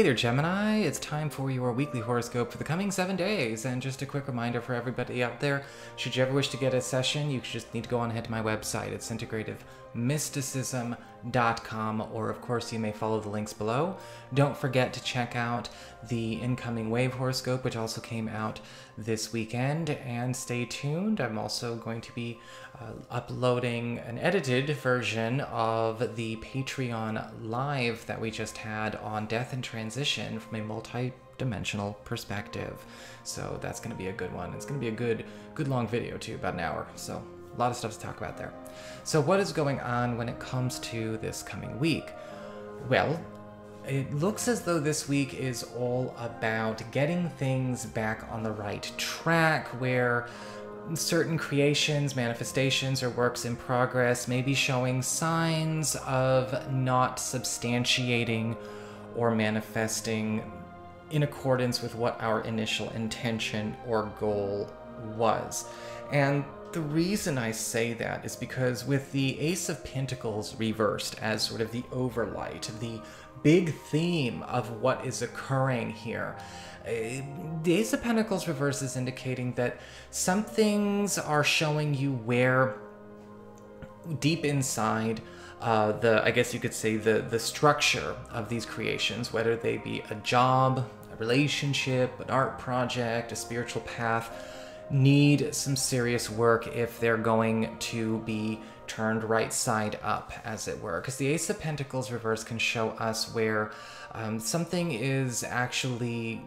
Hey there, Gemini. It's time for your weekly horoscope for the coming 7 days. And just a quick reminder for everybody out there, should you ever wish to get a session, you just need to go on ahead to my website. It's integrativemysticism.com, or of course you may follow the links below. Don't forget to check out the incoming wave horoscope, which also came out this weekend, and stay tuned. I'm also going to be uploading an edited version of the Patreon live that we just had on death and transition from a multi-dimensional perspective. So that's going to be a good one. It's going to be a good long video too, about an hour. So a lot of stuff to talk about there. So what is going on when it comes to this coming week? Well, it looks as though this week is all about getting things back on the right track, where certain creations, manifestations, or works in progress may be showing signs of not substantiating or manifesting in accordance with what our initial intention or goal was. And the reason I say that is because with the Ace of Pentacles reversed as sort of the overlight, the big theme of what is occurring here, the Ace of Pentacles reverse is indicating that some things are showing you where deep inside I guess you could say the structure of these creations, whether they be a job, a relationship, an art project, a spiritual path, need some serious work if they're going to be turned right side up, as it were. Because the Ace of Pentacles reverse can show us where something is actually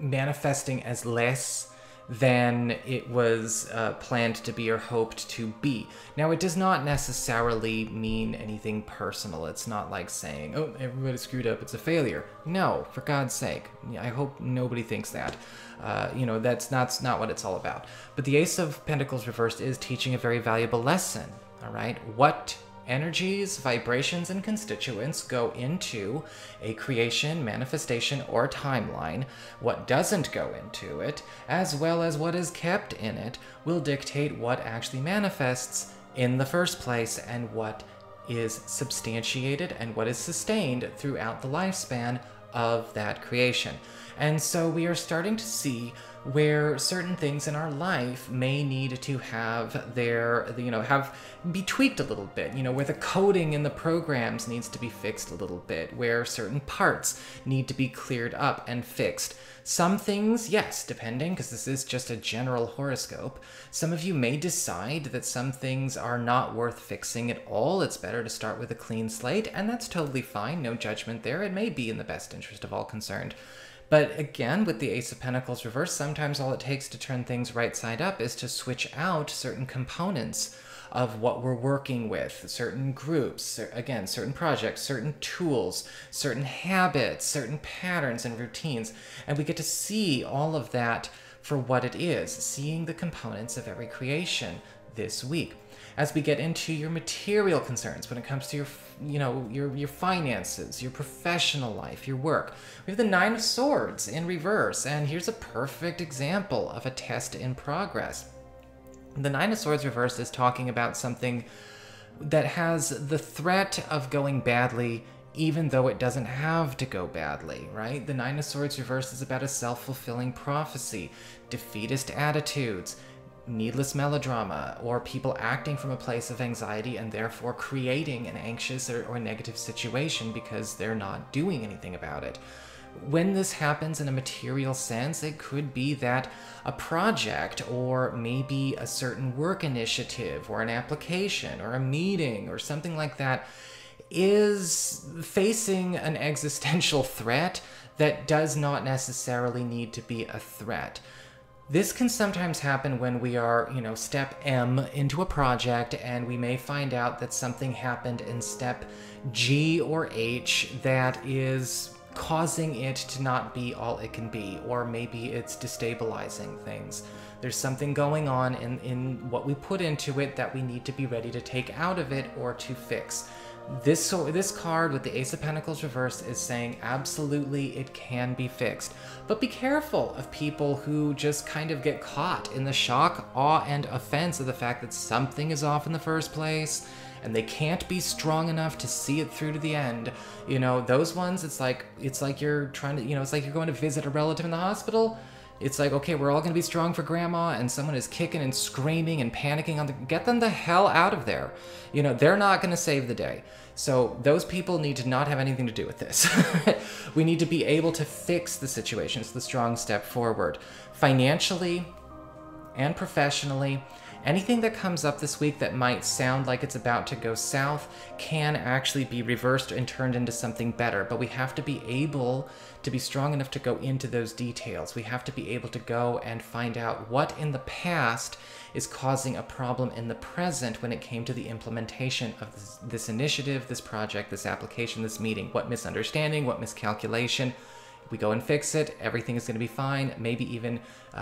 manifesting as less than it was planned to be or hoped to be. Now, it does not necessarily mean anything personal. It's not like saying, oh, everybody screwed up, it's a failure. No, for God's sake. I hope nobody thinks that. That's not what it's all about. But the Ace of Pentacles reversed is teaching a very valuable lesson, all right? What energies, vibrations, and constituents go into a creation, manifestation, or timeline, what doesn't go into it, as well as what is kept in it, will dictate what actually manifests in the first place and what is substantiated and what is sustained throughout the lifespan of that creation. And so we are starting to see where certain things in our life may need to have be tweaked a little bit, where the coding in the programs needs to be fixed a little bit, where certain parts need to be cleared up and fixed. Some things, yes, depending, because this is just a general horoscope, some of you may decide that some things are not worth fixing at all. It's better to start with a clean slate, and that's totally fine, no judgment there. It may be in the best interest of all concerned. But again, with the Ace of Pentacles reversed, sometimes all it takes to turn things right side up is to switch out certain components of what we're working with, certain groups, again, certain projects, certain tools, certain habits, certain patterns and routines. And we get to see all of that for what it is, seeing the components of every creation this week. As we get into your material concerns when it comes to your finances, your professional life, your work, we have the Nine of Swords in reverse, and here's a perfect example of a test in progress. The Nine of Swords reverse is talking about something that has the threat of going badly, even though it doesn't have to go badly, right? The Nine of Swords reverse is about a self-fulfilling prophecy, defeatist attitudes, needless melodrama, or people acting from a place of anxiety and therefore creating an anxious or negative situation because they're not doing anything about it. When this happens in a material sense, it could be that a project or maybe a certain work initiative or an application or a meeting or something like that is facing an existential threat that does not necessarily need to be a threat. This can sometimes happen when we are, step M into a project, and we may find out that something happened in step G or H that is causing it to not be all it can be, or maybe it's destabilizing things. There's something going on in what we put into it that we need to be ready to take out of it or to fix. This card with the Ace of Pentacles reversed is saying absolutely it can be fixed. But be careful of people who just kind of get caught in the shock, awe, and offense of the fact that something is off in the first place and they can't be strong enough to see it through to the end. You know, those ones, it's like you're trying to, it's like you're going to visit a relative in the hospital. It's like, okay, we're all going to be strong for grandma, and someone is kicking and screaming and panicking get them the hell out of there. They're not going to save the day. So those people need to not have anything to do with this. We need to be able to fix the situation. It's the strong step forward. Financially and professionally, anything that comes up this week that might sound like it's about to go south can actually be reversed and turned into something better. But we have to be able to be strong enough to go into those details. We have to be able to go and find out what in the past is causing a problem in the present when it came to the implementation of this initiative, this project, this application, this meeting. What misunderstanding, what miscalculation. We go and fix it, everything is going to be fine, maybe even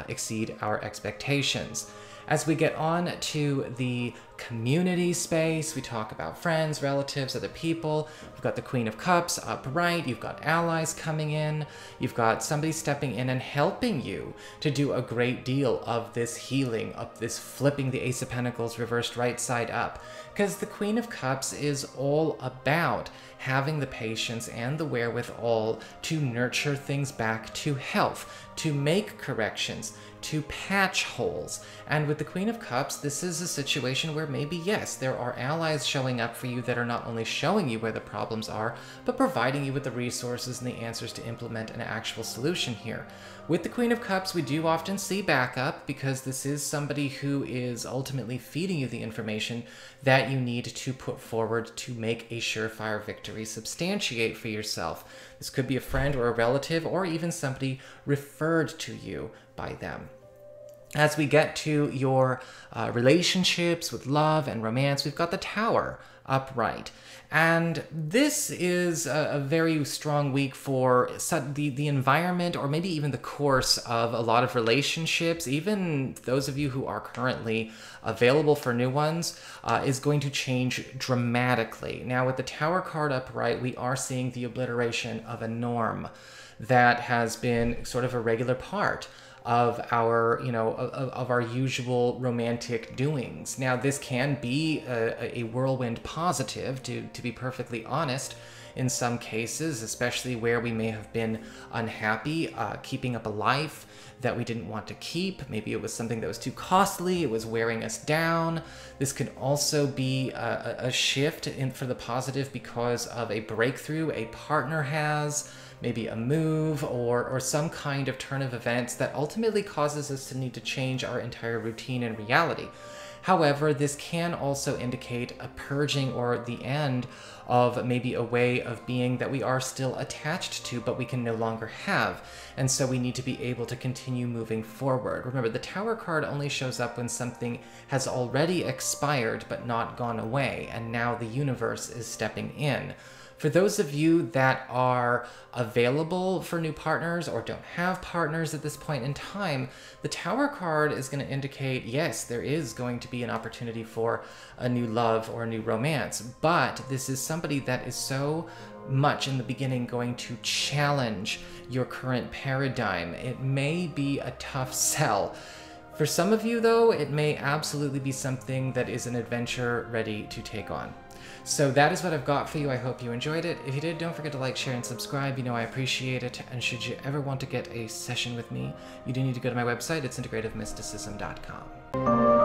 exceed our expectations. As we get on to the community space, we talk about friends, relatives, other people. We've got the Queen of Cups upright. You've got allies coming in. You've got somebody stepping in and helping you to do a great deal of this healing, of this flipping the Ace of Pentacles reversed right side up. Because the Queen of Cups is all about having the patience and the wherewithal to nurture things back to health, to make corrections, to patch holes. And with the Queen of Cups, this is a situation where maybe, yes, there are allies showing up for you that are not only showing you where the problems are, but providing you with the resources and the answers to implement an actual solution here. With the Queen of Cups, we do often see backup because this is somebody who is ultimately feeding you the information that you need to put forward to make a surefire victory substantiate for yourself. This could be a friend or a relative or even somebody referred to you by them. As we get to your relationships with love and romance, we've got the Tower upright. And this is a very strong week for the environment, or maybe even the course of a lot of relationships. Even those of you who are currently available for new ones is going to change dramatically. Now with the Tower card upright, we are seeing the obliteration of a norm that has been sort of a regular part of our, of our usual romantic doings. Now, this can be a whirlwind positive, to be perfectly honest, in some cases, especially where we may have been unhappy, keeping up a life that we didn't want to keep. Maybe it was something that was too costly, it was wearing us down. This could also be a shift for the positive because of a breakthrough a partner has, maybe a move or some kind of turn of events that ultimately causes us to need to change our entire routine and reality. However, this can also indicate a purging or the end of maybe a way of being that we are still attached to, but we can no longer have. And so we need to be able to continue moving forward. Remember, the Tower card only shows up when something has already expired but not gone away, and now the universe is stepping in. For those of you that are available for new partners or don't have partners at this point in time, the Tower card is going to indicate, yes, there is going to be an opportunity for a new love or a new romance, but this is somebody that is so much in the beginning going to challenge your current paradigm. It may be a tough sell. For some of you, though, it may absolutely be something that is an adventure ready to take on. So that is what I've got for you. I hope you enjoyed it. If you did, don't forget to like, share, and subscribe. You know I appreciate it. And should you ever want to get a session with me, you do need to go to my website. It's integrativemysticism.com.